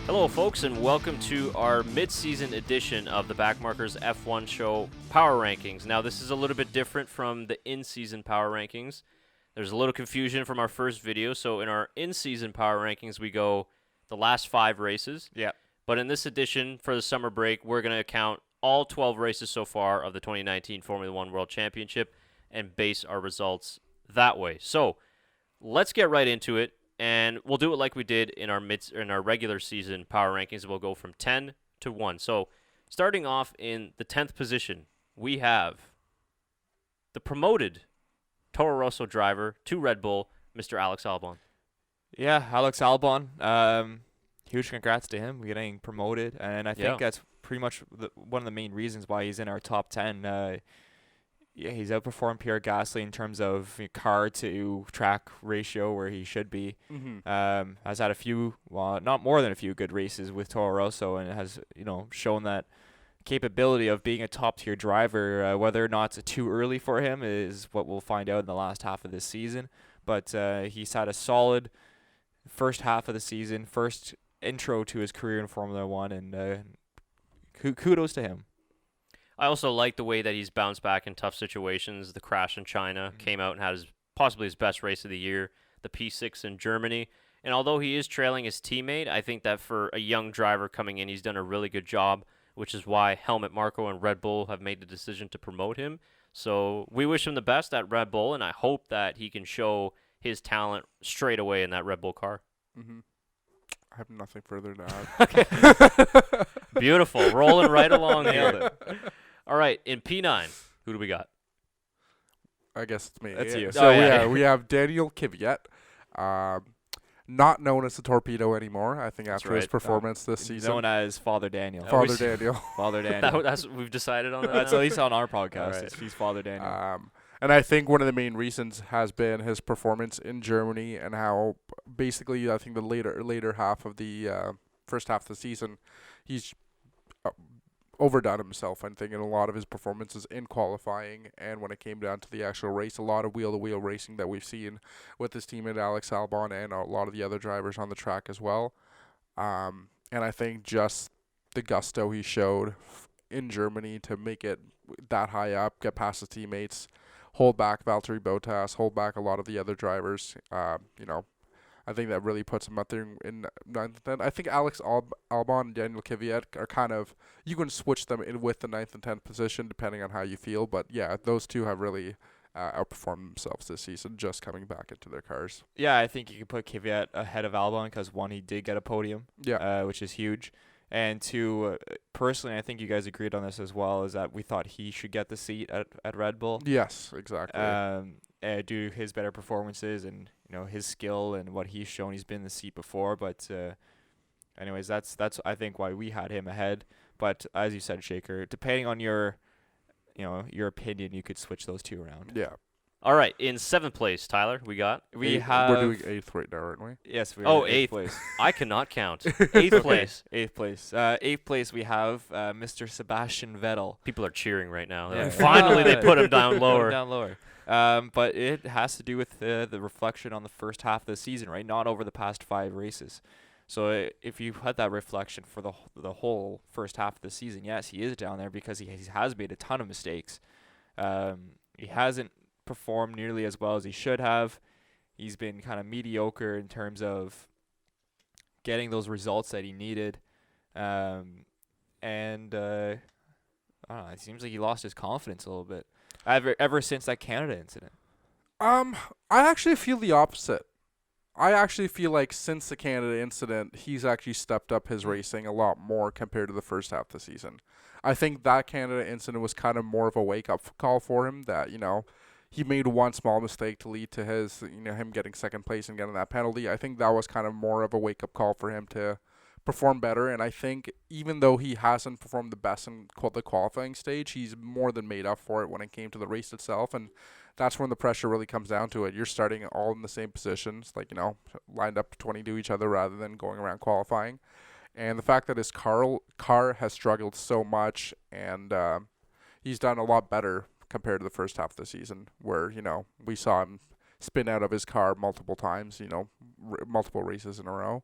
Hello, folks, and welcome to our mid-season edition of the BackMarkers F1Show Power Rankings. Now, this is a little bit different from the in-season Power Rankings. There's a little confusion from our first video. So in our in-season Power Rankings, we go the last 5 races. Yeah. But in this edition, for the summer break, we're going to count all 12 races so far of the 2019 Formula One World Championship and base our results that way. So let's get right into it. And we'll do it like we did in our regular season Power Rankings. We'll go from 10 to 1. So starting off in the 10th position, we have the promoted Toro Rosso driver to Red Bull, Mr. Alex Albon. Yeah, Alex Albon. Huge congrats to him getting promoted. And I think that's pretty much one of the main reasons why he's in our top 10. He's outperformed Pierre Gasly in terms of car to track ratio where he should be. Mm-hmm. Has had a few, not more than a few good races with Toro Rosso, and has shown that capability of being a top tier driver. Whether or not it's too early for him is what we'll find out in the last half of this season. But he's had a solid first half of the season, first intro to his career in Formula One, and kudos to him. I also like the way that he's bounced back in tough situations. The crash in China came out and had possibly his best race of the year, the P6 in Germany. And although he is trailing his teammate, I think that for a young driver coming in, he's done a really good job, which is why Helmut Marko and Red Bull have made the decision to promote him. So we wish him the best at Red Bull, and I hope that he can show his talent straight away in that Red Bull car. Mm-hmm. I have nothing further to add. Okay. Beautiful. Rolling right along here. All right, in P9, who do we got? I guess it's me. That's you. So we have Daniel Kvyat, not known as the Torpedo anymore. I think after his performance this season, known as Father Daniel. Father Daniel. Father Daniel. That's what we've decided on. That's at least on our podcast. Right. He's Father Daniel. And I think one of the main reasons has been his performance in Germany and how basically I think the later half of the first half of the season, he's overdone himself. I think in a lot of his performances in qualifying and when it came down to the actual race, a lot of wheel-to-wheel racing that we've seen with his teammate Alex Albon and a lot of the other drivers on the track as well. And I think just the gusto he showed in Germany to make it that high up, get past his teammates, hold back Valtteri Bottas, hold back a lot of the other drivers. I think that really puts him up there in ninth and 10th. I think Alex Albon and Daniel Kvyat are kind of, you can switch them in with the 9th and 10th position depending on how you feel. But yeah, those two have really outperformed themselves this season, just coming back into their cars. Yeah, I think you could put Kvyat ahead of Albon because one, he did get a podium, which is huge. And two, personally, I think you guys agreed on this as well, is that we thought he should get the seat at Red Bull. Yes, exactly. Due to his better performances and his skill and what he's shown, he's been in the seat before. But anyways, that's I think why we had him ahead. But as you said, Shaker, depending on your opinion, you could switch those two around. Yeah. All right, in 7th place, Tyler, we have. We're doing 8th right now, aren't we? Yes, we are. 8th place. I cannot count. 8th place. 8th place. 8th place, we have Mr. Sebastian Vettel. People are cheering right now. Yeah. Finally, they put him down lower. But it has to do with the reflection on the first half of the season, right? Not over the past 5 races. So if you had that reflection for the whole first half of the season, yes, he is down there because he has made a ton of mistakes. He hasn't performed nearly as well as he should have. He's been kind of mediocre in terms of getting those results that he needed. I don't know, it seems like he lost his confidence a little bit ever since that Canada incident. I actually feel the opposite. I actually feel like since the Canada incident, he's actually stepped up his racing a lot more compared to the first half of the season. I think that Canada incident was kind of more of a wake-up call for him that, he made one small mistake to lead to his, him getting second place and getting that penalty. I think that was kind of more of a wake-up call for him to perform better. And I think even though he hasn't performed the best in the qualifying stage, he's more than made up for it when it came to the race itself. And that's when the pressure really comes down to it. You're starting all in the same positions, lined up 20 to each other rather than going around qualifying. And the fact that his car has struggled so much and he's done a lot better compared to the first half of the season where, we saw him spin out of his car multiple times, multiple races in a row.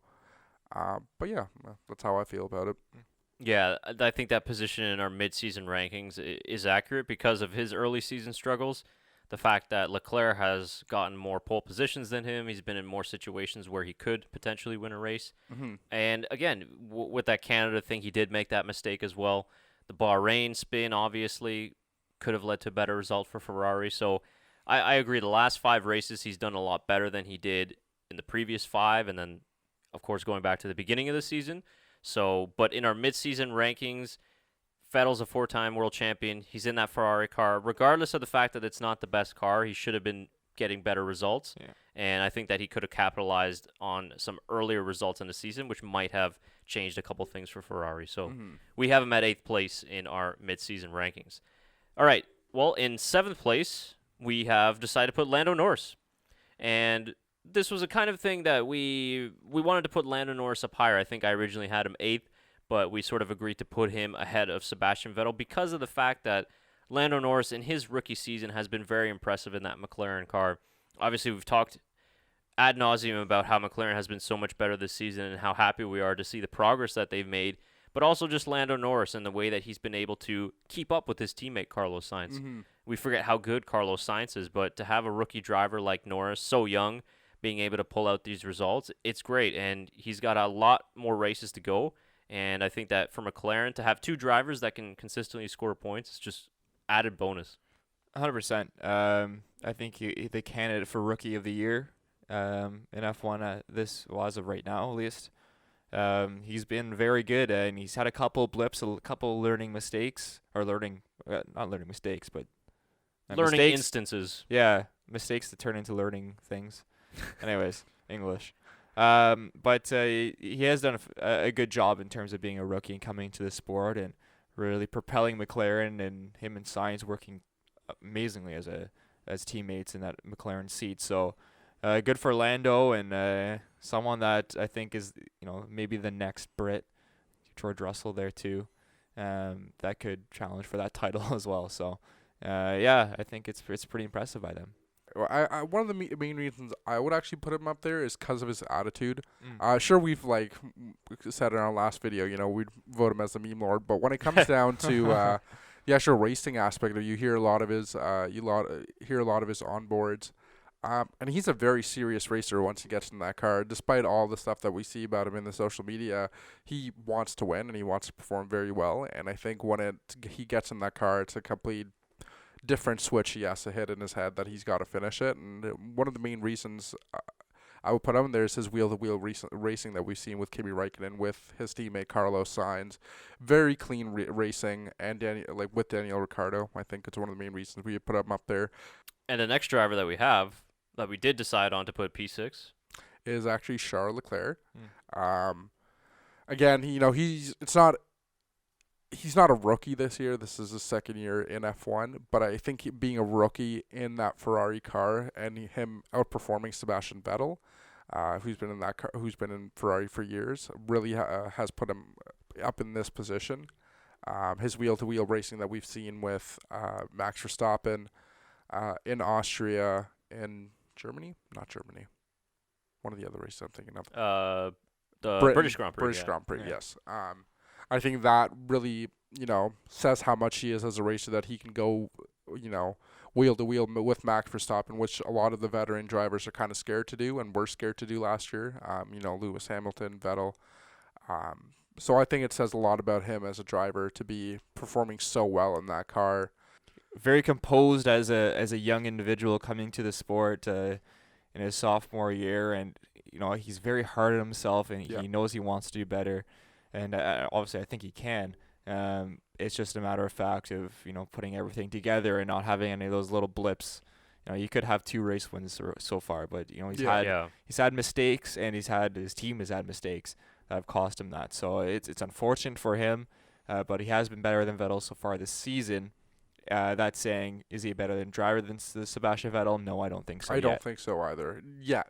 But yeah, that's how I feel about it. Yeah, I think that position in our mid-season rankings is accurate because of his early season struggles. The fact that Leclerc has gotten more pole positions than him, he's been in more situations where he could potentially win a race. Mm-hmm. And again, with that Canada thing, he did make that mistake as well. The Bahrain spin obviously could have led to a better result for Ferrari. So I agree. The last 5 races, he's done a lot better than he did in the previous 5, and then, of course, going back to the beginning of the season. So, but in our mid-season rankings, Vettel's a 4-time world champion. He's in that Ferrari car. Regardless of the fact that it's not the best car, he should have been getting better results. Yeah. And I think that he could have capitalized on some earlier results in the season, which might have changed a couple things for Ferrari. So we have him at 8th place in our mid-season rankings. All right. Well, in 7th place, we have decided to put Lando Norris. And this was a kind of thing that we wanted to put Lando Norris up higher. I think I originally had him 8th, but we sort of agreed to put him ahead of Sebastian Vettel because of the fact that Lando Norris in his rookie season has been very impressive in that McLaren car. Obviously, we've talked ad nauseum about how McLaren has been so much better this season and how happy we are to see the progress that they've made, but also just Lando Norris and the way that he's been able to keep up with his teammate Carlos Sainz. We forget how good Carlos Sainz is, but to have a rookie driver like Norris, so young, being able to pull out these results, it's great. And he's got a lot more races to go. And I think that for McLaren, to have 2 drivers that can consistently score points, it's just added bonus. 100%. I think the candidate for Rookie of the Year in F1, as of right now at least. He's been very good, and he's had a couple blips, a couple learning mistakes, or not learning mistakes, but Learning mistakes. instances. Yeah, mistakes that turn into learning things. Anyways, English. But he has done a good job in terms of being a rookie and coming to the sport and really propelling McLaren, and him and Sainz working amazingly as teammates in that McLaren seat. So good for Lando, and someone that I think is maybe the next Brit, George Russell there too, that could challenge for that title as well. So yeah, I think it's pretty impressive by them. I one of the main reasons I would actually put him up there is because of his attitude. Sure, we've said in our last video, we'd vote him as the meme lord, but when it comes down to the actual racing aspect of it, you hear a lot of his onboards, and he's a very serious racer once he gets in that car. Despite all the stuff that we see about him in the social media, he wants to win and he wants to perform very well. And I think when he gets in that car, it's a complete different switch he has to hit in his head that he's got to finish it. And one of the main reasons I would put him there is his wheel-to-wheel racing that we've seen with Kimi Räikkönen with his teammate Carlos Sainz. Very clean racing, and with Daniel Ricciardo. I think it's one of the main reasons we put him up there. And the next driver that we have, that we did decide on to put P6, is actually Charles Leclerc. Again, he's not a rookie this year. This is his second year in F1, but I think being a rookie in that Ferrari car and him outperforming Sebastian Vettel, who's been in that car, who's been in Ferrari for years, really has put him up in this position. His wheel-to-wheel racing that we've seen with Max Verstappen in Austria, in Germany, not Germany, one of the other races I'm thinking of. The British Grand Prix. Grand Prix, yes. I think that really, says how much he is as a racer, that he can go, wheel to wheel with Max Verstappen, which a lot of the veteran drivers are kind of scared to do and were scared to do last year. Lewis Hamilton, Vettel. So I think it says a lot about him as a driver to be performing so well in that car. Very composed as a young individual coming to the sport in his sophomore year, and he's very hard on himself, and he knows he wants to do better. And obviously, I think he can. It's just a matter of fact of putting everything together and not having any of those little blips. You could have 2 race wins so far, but he's had mistakes, and his team has had mistakes that have cost him that. So it's unfortunate for him, but he has been better than Vettel so far this season. That's saying, is he a better driver than Sebastian Vettel? No, I don't think so. I don't think so either. Yet.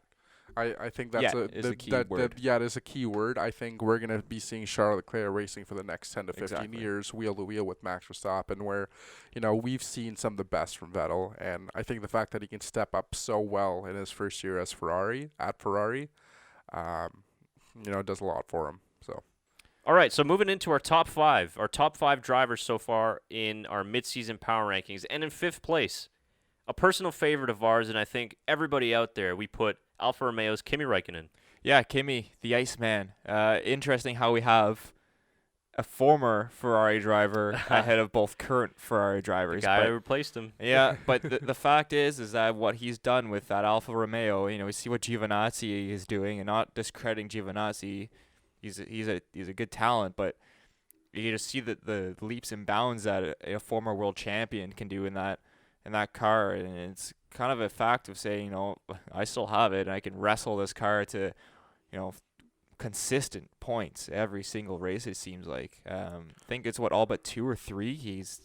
I think that's a key word. It is a key word. I think we're going to be seeing Charles Leclerc racing for the next 10 to 15 years, wheel to wheel with Max Verstappen, where, we've seen some of the best from Vettel. And I think the fact that he can step up so well in his first year at Ferrari, does a lot for him. So. All right, so moving into our top five drivers so far in our midseason power rankings, and in fifth place, a personal favorite of ours, and I think everybody out there, we put Alfa Romeo's Kimi Räikkönen. Yeah, Kimi, the Iceman. Interesting how we have a former Ferrari driver ahead of both current Ferrari drivers. The guy who replaced him. Yeah, but the fact is that what he's done with that Alfa Romeo, we see what Giovinazzi is doing, and not discrediting Giovinazzi. He's a good talent, but you just see the leaps and bounds that a former world champion can do in that car, and it's kind of a fact of saying, I still have it, and I can wrestle this car to, consistent points every single race. It seems like I think it's all but 2 or 3 he's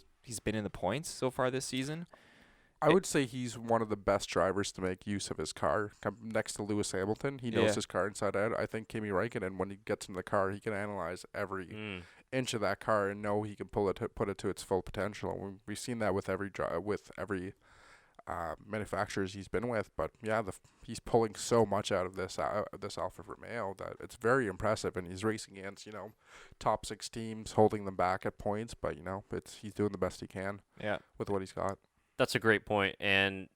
been in the points so far this season. I would say he's one of the best drivers to make use of his car. Next to Lewis Hamilton, he knows his car inside out. I think Kimi Räikkönen, when he gets in the car, he can analyze every inch of that car and know he can put it to its full potential. And we've seen that with every manufacturers he's been with. But yeah, he's pulling so much out of this Alfa Romeo that it's very impressive. And he's racing against top 6 teams, holding them back at points. But he's doing the best he can. With what he's got. That's a great point, and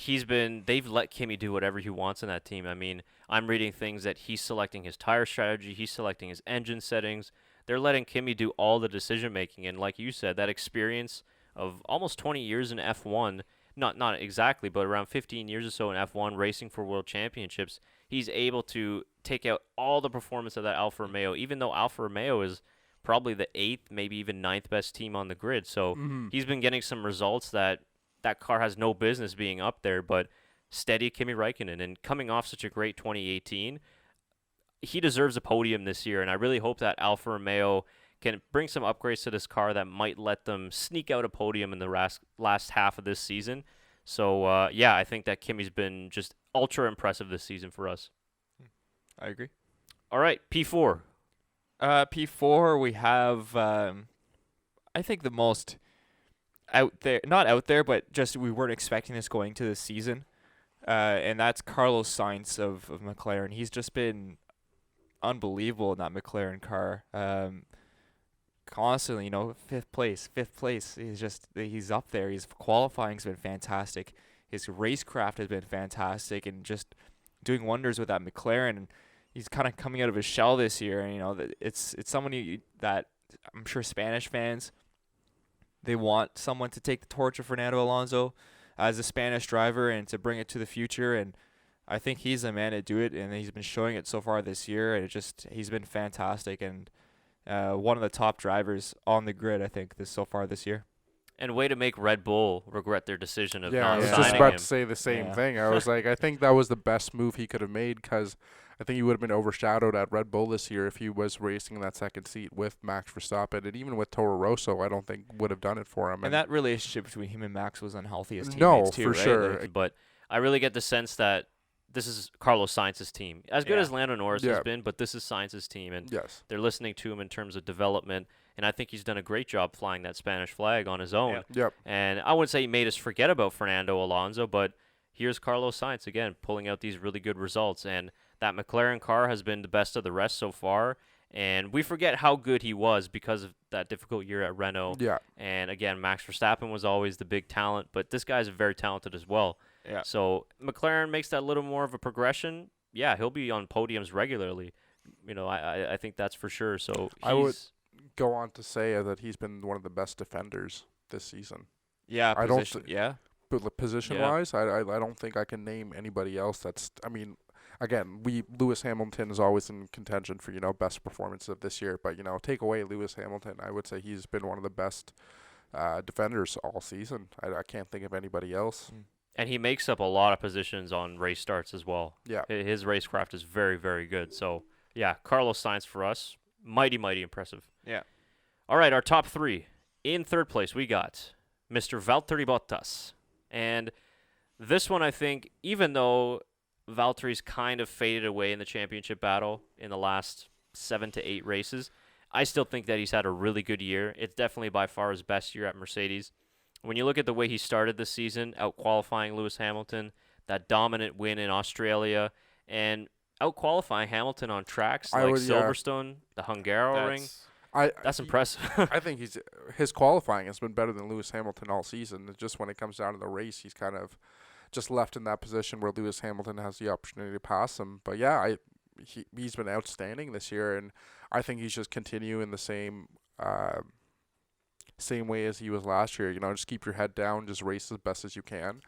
they've let Kimi do whatever he wants in that team. I mean, I'm reading things that he's selecting his tire strategy, he's selecting his engine settings. They're letting Kimi do all the decision making, and like you said, that experience of almost 20 years in F1, not exactly, but around 15 years or so in F1 racing for world championships, he's able to take out all the performance of that Alfa Romeo, even though Alfa Romeo is probably the 8th, maybe even 9th best team on the grid. So he's been getting some results that car has no business being up there, but steady Kimi Räikkönen. And coming off such a great 2018, he deserves a podium this year. And I really hope that Alfa Romeo can bring some upgrades to this car that might let them sneak out a podium in the last half of this season. So, I think that Kimi's been just ultra impressive this season for us. I agree. All right, P4. P4, we have, I think the most not out there, but just we weren't expecting this going to this season. And that's Carlos Sainz of McLaren. He's just been unbelievable in that McLaren car. Constantly, fifth place. He's up there. His qualifying's been fantastic. His racecraft has been fantastic, and just doing wonders with that McLaren. And he's kind of coming out of his shell this year, and it's someone that I'm sure Spanish fans, they want someone to take the torch of Fernando Alonso as a Spanish driver and to bring it to the future. And I think he's the man to do it, and he's been showing it so far this year. And he's been fantastic and one of the top drivers on the grid, I think, so far this year. And way to make Red Bull regret their decision of not I was signing just about him. to say the same thing. I was like, I think that was the best move he could have made, because I think he would have been overshadowed at Red Bull this year if he was racing in that second seat with Max Verstappen. And even with Toro Rosso, I don't think would have done it for him. And that relationship between him and Max was unhealthy as teammates no, too, for right? sure. But I really get the sense that this is Carlos Sainz's team. As good as Lando Norris has been, but this is Sainz's team, and they're listening to him in terms of development. And I think he's done a great job flying that Spanish flag on his own. And I wouldn't say he made us forget about Fernando Alonso, but here's Carlos Sainz again, pulling out these really good results. And that McLaren car has been the best of the rest so far. And we forget how good he was because of that difficult year at Renault. And again, Max Verstappen was always the big talent, but this guy's very talented as well. So McLaren makes that little more of a progression. He'll be on podiums regularly. I think that's for sure. So I would go on to say that he's been one of the best defenders this season. Position-wise, I don't think I can name anybody else that's. I mean, again, Lewis Hamilton is always in contention for best performance of this year, but take away Lewis Hamilton, I would say he's been one of the best defenders all season. I can't think of anybody else. And he makes up a lot of positions on race starts as well. His racecraft is very, very good. So, Carlos Sainz for us, mighty, mighty impressive. All right, our top 3. In third place, we got Mr. Valtteri Bottas. And this one, I think, even though Valtteri's kind of faded away in the championship battle in the last 7 to 8 races, I still think that he's had a really good year. It's definitely by far his best year at Mercedes. When you look at the way he started this season, out-qualifying Lewis Hamilton, that dominant win in Australia, and out-qualifying Hamilton on tracks I like would- yeah. Silverstone, the Hungaroring. That's he- impressive. I think his qualifying has been better than Lewis Hamilton all season. It's just when it comes down to the race, he's kind of just left in that position where Lewis Hamilton has the opportunity to pass him. But yeah, he's been outstanding this year, and I think he's just continuing the same way as he was last year. Just keep your head down, just race as best as you can,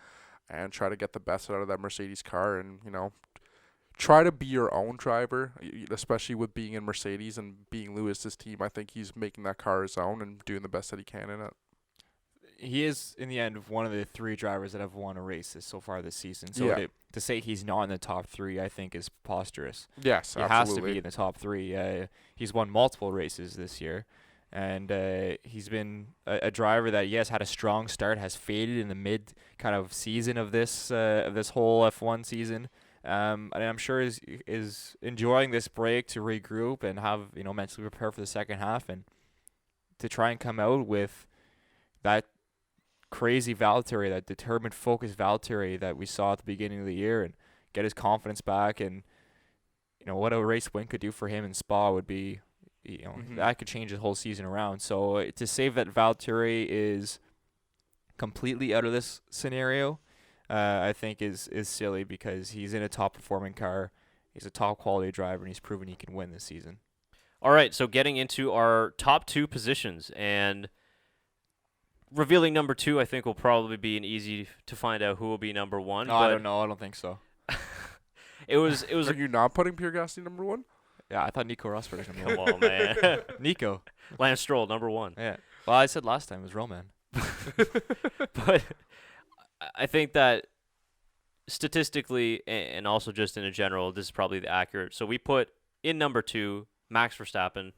and try to get the best out of that Mercedes car, and try to be your own driver, especially with being in Mercedes and being Lewis's team. I think he's making that car his own and doing the best that he can in it. He is, in the end, one of the 3 drivers that have won a race so far this season. So Yeah. to say he's not in the top 3, I think, is preposterous. Yes, He absolutely. has to be in the top 3. He's won multiple races this year. And he's been a driver that, yes, had a strong start, has faded in the mid kind of season of this whole F1 season. And I'm sure is enjoying this break to regroup and have mentally prepare for the second half and to try and come out with that crazy Valtteri, that determined, focused Valtteri that we saw at the beginning of the year, and get his confidence back. And what a race win could do for him in Spa would be, that could change the whole season around. So to say that Valtteri is completely out of this scenario, I think is silly, because he's in a top performing car, he's a top quality driver, and he's proven he can win this season. All right, so getting into our top 2 positions, and revealing number 2, I think will probably be an easy to find out who will be number 1. No, I don't know. I don't think so. It was Are you not putting Pierre Gasly number 1? Yeah, I thought Nico Rosberg was number 1. Come on, man. Nico. Lance Stroll, number 1. Yeah. Well, I said last time it was Roman. But I think that statistically and also just in a general, this is probably the accurate. So we put in number 2, Max Verstappen,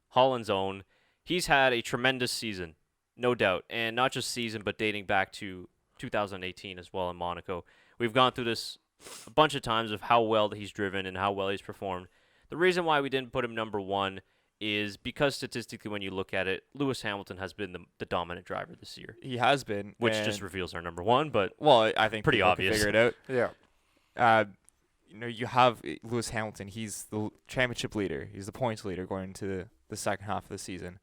Holland's own. He's had a tremendous season, no doubt. And not just season, but dating back to 2018 as well in Monaco. We've gone through this a bunch of times of how well that he's driven and how well he's performed. The reason why we didn't put him number 1 is because statistically, when you look at it, Lewis Hamilton has been the dominant driver this year. He has been. Which just reveals our number 1, but well, I think pretty people obvious. can figure it out. Yeah. You have Lewis Hamilton. He's the championship leader. He's the points leader going into the second half of the season.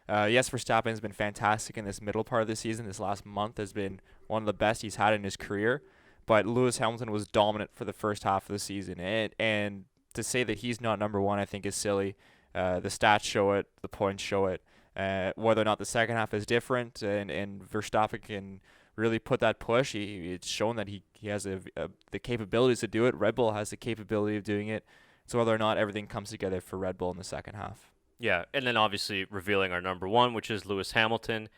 Yes, Verstappen has been fantastic in this middle part of the season. This last month has been one of the best he's had in his career. But Lewis Hamilton was dominant for the first half of the season. And to say that he's not number 1, I think, is silly. The stats show it. The points show it. Whether or not the second half is different and Verstappen can really put that push, it's shown that he has the capabilities to do it. Red Bull has the capability of doing it. So whether or not everything comes together for Red Bull in the second half. yeah, and then obviously revealing our number 1, which is Lewis Hamilton.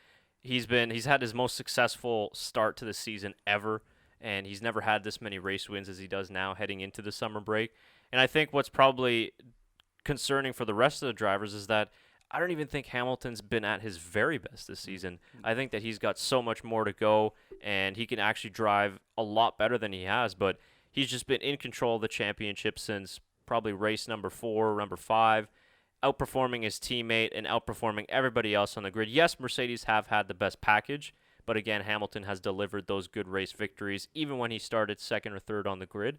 He's had his most successful start to the season ever, and he's never had this many race wins as he does now heading into the summer break. And I think what's probably concerning for the rest of the drivers is that I don't even think Hamilton's been at his very best this season. I think that he's got so much more to go, and he can actually drive a lot better than he has, but he's just been in control of the championship since probably race number 4, number 5, outperforming his teammate and outperforming everybody else on the grid. Yes, Mercedes have had the best package, but again, Hamilton has delivered those good race victories even when he started 2nd or 3rd on the grid.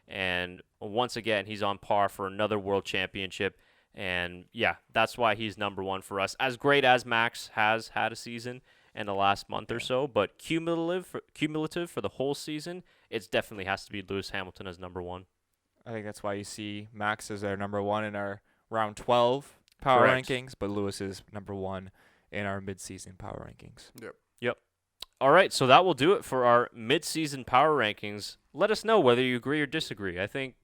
And once again, he's on par for another world championship. And yeah, that's why he's number 1 for us. As great as Max has had a season in the last month or so, but cumulative for the whole season, it definitely has to be Lewis Hamilton as number 1. I think that's why you see Max as our number 1 in our round 12 power Correct. rankings, but Lewis is number 1 in our mid-season power rankings. Yep. All right, so that will do it for our mid-season power rankings. Let us know whether you agree or disagree. I think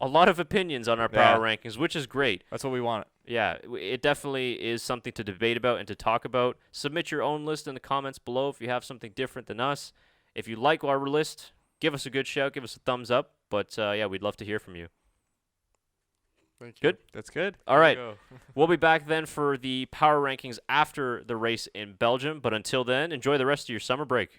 a lot of opinions on our power rankings, which is great. That's what we want. Yeah, it definitely is something to debate about and to talk about. Submit your own list in the comments below if you have something different than us. If you like our list, give us a good shout, give us a thumbs up. But yeah, we'd love to hear from you. Thank you. Good? That's good. All right. There you We'll be back then for the power rankings after the race in Belgium. But until then, enjoy the rest of your summer break.